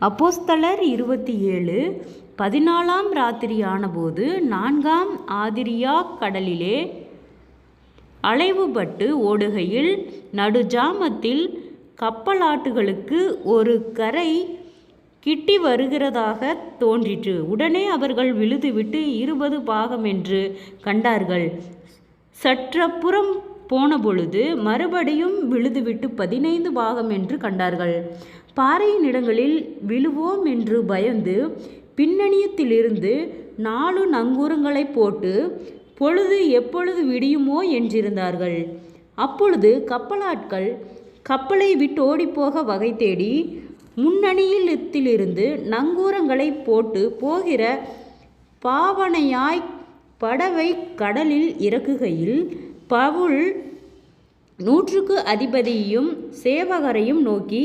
அப்போஸ்தலர் 27:14 ராத்திரியானபோது 4ஆம் ஆதிரியா கடலிலே அலைவுபட்டு ஓடுகையில் நடுஜாமத்தில் கப்பலாட்டுகளுக்கு ஒரு கரை கிட்டி வருகிறதாக தோன்றிற்று. உடனே அவர்கள் விழுதுவிட்டு 20 பாகம் என்று கண்டார்கள். சற்றப்புறம் போனபொழுது மறுபடியும் விழுதுவிட்டு 15 பாகம் என்று கண்டார்கள். பாறையின் இடங்களில் விழுவோம் என்று பயந்து பின்னணியத்திலிருந்து 4 நங்கூரங்களை போட்டு பொழுது எப்பொழுது விடியுமோ என்றிருந்தார்கள். அப்பொழுது கப்பலாட்கள் கப்பலை விட்டு ஓடிப்போக வகை தேடி முன்னணியிலிருந்து நங்கூரங்களை போட்டு போகிற பாவனையாய் படவை கடலில் இறக்குகையில் பவுல் 100க்கு அதிபதியையும் சேவகரையும் நோக்கி,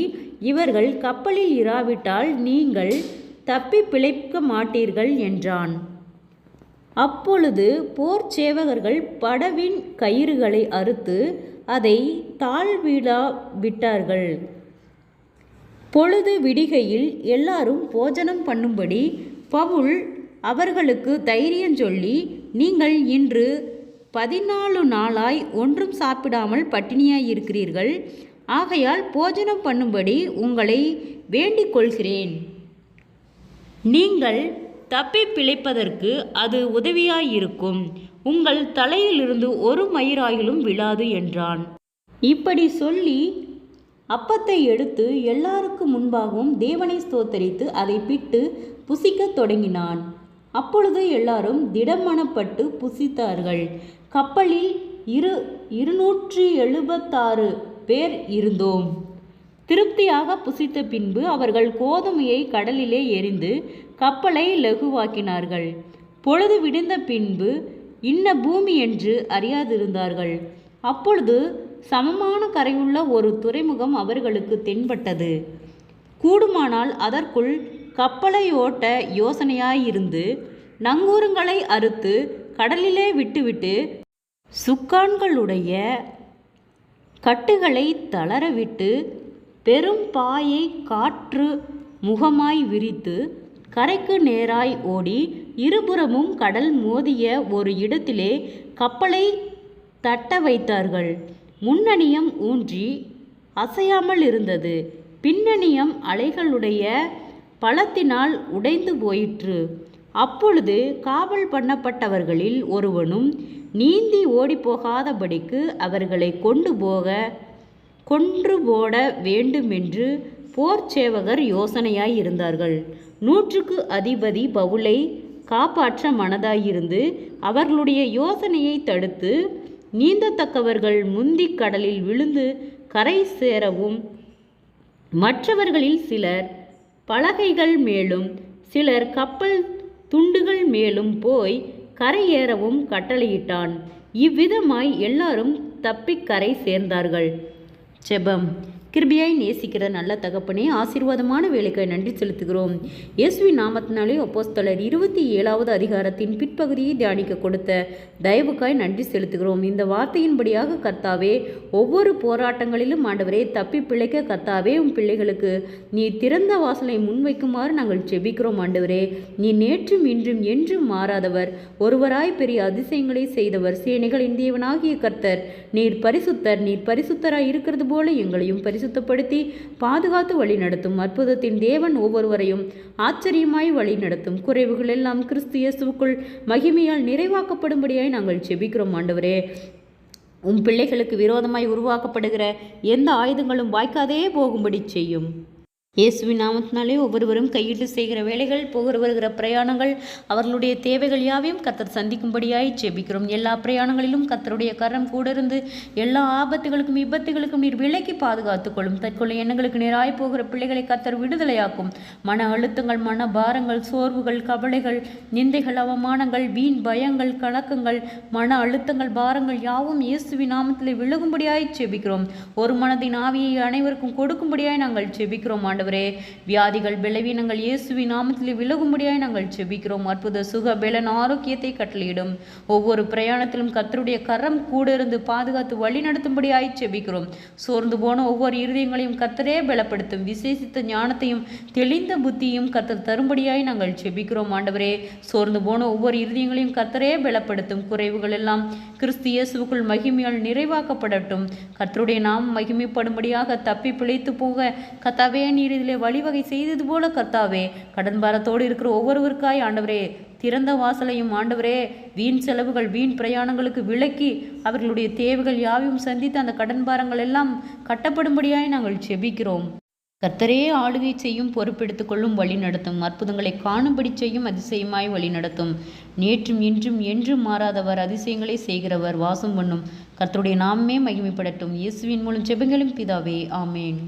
இவர்கள் கப்பலில் இராவிட்டால் நீங்கள் தப்பி பிழைக்க மாட்டீர்கள் என்றான். அப்பொழுது போர் சேவகர்கள் படவின் கயிறுகளை அறுத்து அதை தாழ்விடா விட்டார்கள். பொழுது விடிகையில் எல்லாரும் போஜனம் பண்ணும்படி பவுல் அவர்களுக்கு தைரியம் சொல்லி, நீங்கள் இன்று 14 நாளாய் ஒன்றும் சாப்பிடாமல் பட்டினியாயிருக்கிறீர்கள். ஆகையால் போஜனம் பண்ணும்படி உங்களை வேண்டிக் கொள்கிறேன். நீங்கள் தப்பி பிழைப்பதற்கு அது உதவியாயிருக்கும். உங்கள் தலையிலிருந்து ஒரு மயிராயிலும் விழாது என்றான். இப்படி சொல்லி அப்பத்தை எடுத்து எல்லாருக்கு முன்பாகவும் தேவனை ஸ்தோத்தரித்து அதை பிட்டு புசிக்கத் தொடங்கினான். அப்பொழுது எல்லாரும் திடமனப்பட்டு புசித்தார்கள். கப்பலில் 276 பேர் இருந்தோம். திருப்தியாக புசித்த பின்பு அவர்கள் கோதுமையை கடலிலே எறிந்து கப்பலை லகுவாக்கினார்கள். பொழுது விடிந்த பின்பு இன்ன பூமி என்று அறியாதிருந்தார்கள். அப்பொழுது சமமான கரையுள்ள ஒரு துறைமுகம் அவர்களுக்கு தென்பட்டது. கூடுமானால் அதற்குள் கப்பலை ஓட்ட யோசனையாயிருந்து நங்கூரங்களை அறுத்து கடலிலே விட்டுவிட்டு சுக்கான்களுடைய கட்டுகளை தளரவிட்டு பெரும் பாயை காற்று முகமாய் விரித்து கரைக்கு நேராய் ஓடி இருபுறமும் கடல் மோதிய ஒரு இடத்திலே கப்பலை தட்ட வைத்தார்கள். முன்னணியம் ஊன்றி அசையாமல் இருந்தது. பின்னணியம் அலைகளுடைய பலத்தினால் உடைந்து போயிற்று. அப்பொழுது காவல் பண்ணப்பட்டவர்களில் ஒருவனும் நீந்தி ஓடிப்போகாதபடிக்கு அவர்களை கொன்று போட வேண்டுமென்று போர் சேவகர் யோசனையாயிருந்தார்கள். 100க்கு அதிபதி பவுலை காப்பாற்ற மனதாயிருந்து அவர்களுடைய யோசனையை தடுத்து, நீந்தத்தக்கவர்கள் முந்தி கடலில் விழுந்து கரை சேரவும் மற்றவர்களில் சிலர் பலகைகள் மேலும் சிலர் கப்பல் துண்டுகள் மேலும் போய் கரையேறவும் கட்டளையிட்டான். இவ்விதமாய் எல்லாரும் தப்பி கரை சேர்ந்தார்கள். ஜெபம். கிருபையாய் நேசிக்கிற நல்ல தகப்பனே, ஆசீர்வாதமான வேலைக்காய் நன்றி செலுத்துகிறோம். இயேசுவின் நாமத்தினாலே அப்போஸ்தலர் 27வது அதிகாரத்தின் பிற்பகுதியை தியானிக்க கொடுத்த தயவுக்காய் நன்றி செலுத்துகிறோம். இந்த வார்த்தையின்படியாக கர்த்தாவே, ஒவ்வொரு போராட்டங்களிலும் ஆண்டவரே தப்பி பிழைக்க கர்த்தாவே உம் பிள்ளைகளுக்கு நீ திறந்த வாசலை முன்வைக்குமாறு நாங்கள் ஜெபிக்கிறோம். ஆண்டவரே, நீ நேற்றும் இன்றும் என்றும் மாறாதவர், ஒருவராய் பெரிய அதிசயங்களை செய்தவர், சேனைகளின் தேவனாகிய கர்த்தர். நீர் பரிசுத்தராய் இருக்கிறது போல எங்களையும் பரிசுத்தப்படுத்தி பாதுகாத்து வழி நடத்தும். அற்புதத்தின் தேவன் ஒவ்வொருவரையும் ஆச்சரியமாய் வழி நடத்தும். குறைவுகள் எல்லாம் கிறிஸ்து இயேசுவுக்குள் மகிமையால் நிறைவாக்கப்படும்படியாய் நாங்கள் ஜெபிக்கிறோம். ஆண்டவரே, உம் பிள்ளைகளுக்கு விரோதமாய் உருவாக்கப்படுகிற எந்த ஆயுதங்களும் வாய்க்காதே போகும்படி செய்யும். இயேசுவின் நாமத்தினாலே ஒவ்வொருவரும் கையிட்டு செய்கிற வேலைகள், போகிற வருகிற பிரயாணங்கள், அவர்களுடைய தேவைகள் யாவையும் கர்த்தர் சந்திக்கும்படியாய் ஜெபிக்கிறோம். எல்லா பிரயாணங்களிலும் கர்த்தருடைய கரம் கூட இருந்து எல்லா ஆபத்துகளுக்கும் விபத்துகளுக்கும் நீர் விலக்கி பாதுகாத்துக்கொள்ளும். தற்கொலை எண்ணங்களுக்கு நேராய் போகிற பிள்ளைகளை கர்த்தர் விடுதலையாக்கும். மன அழுத்தங்கள், மன பாரங்கள், சோர்வுகள், கவலைகள், நிந்தைகள், அவமானங்கள், வீண் பயங்கள், கலக்கங்கள், மன அழுத்தங்கள், பாரங்கள் யாவும் இயேசுவின் நாமத்திலே விலகும்படியாய் ஜெபிக்கிறோம். ஒரு மனதின் ஆவியை அனைவருக்கும் கொடுக்கும்படியாய் நாங்கள் ஜெபிக்கிறோம். ஆண்டவரே. வியாதிகள் பலவீனங்கள் இயேசுவின் நாமத்தில் விலகும்படியாய் நாங்கள் செபிக்கிறோம். அற்புத சுக பலன் ஆரோக்கியத்தை கட்டளையிடும். ஒவ்வொரு பிரயாணத்திலும் கர்த்தருடைய கரம் கூட இருந்து பாதுகாத்து வழி நடத்தும்படியாய் செபிக்கிறோம். சோர்ந்து போன ஒவ்வொரு இருதயங்களையும் கர்த்தரே பலப்படுத்தும். விசேஷித்த ஞானத்தையும் தெளிந்த புத்தியும் கர்த்தர் தரும்படியாய் நாங்கள் செபிக்கிறோம். ஆண்டவரே, சோர்ந்து போன ஒவ்வொரு இருதயங்களையும் கர்த்தரே பலப்படுத்தும். குறைவுகள் எல்லாம் கிறிஸ்து இயேசுவுக்குள் மகிமையால் நிறைவாக்கப்படட்டும். கர்த்தருடைய நாம் மகிமைப்படும்படியாக தப்பி பிழைத்து போக கர்த்தாவே நீர் இதிலே வழிவகை செய்தது போல கர்த்தாவே, கடன் பாரத்தோடு இருக்கிற ஒவ்வொருவருக்காய் ஆண்டவரே திறந்த வாசலையும் ஆண்டவரே, வீண் செலவுகள் வீண் பிரயாணங்களுக்கு விலக்கி அவர்களுடைய தேவைகள் யாவையும் சந்தித்து அந்த கடன் பாரங்கள் எல்லாம் கட்டப்படும்படியாய் நாங்கள் செபிக்கிறோம். கர்த்தரே ஆளுகை செய்யும், பொறுப்பெடுத்துக் கொள்ளும், வழி நடத்தும். அற்புதங்களை காணும்படி செய்யும், அதிசயமாய் வழி நடத்தும். நேற்றும் இன்றும் என்றும் மாறாதவர், அதிசயங்களை செய்கிறவர், வாசம் பண்ணும். கர்த்தருடைய நாமே மகிமைப்படட்டும். இயேசுவின் மூலம் ஜெபங்களும் பிதாவே, ஆமேன்.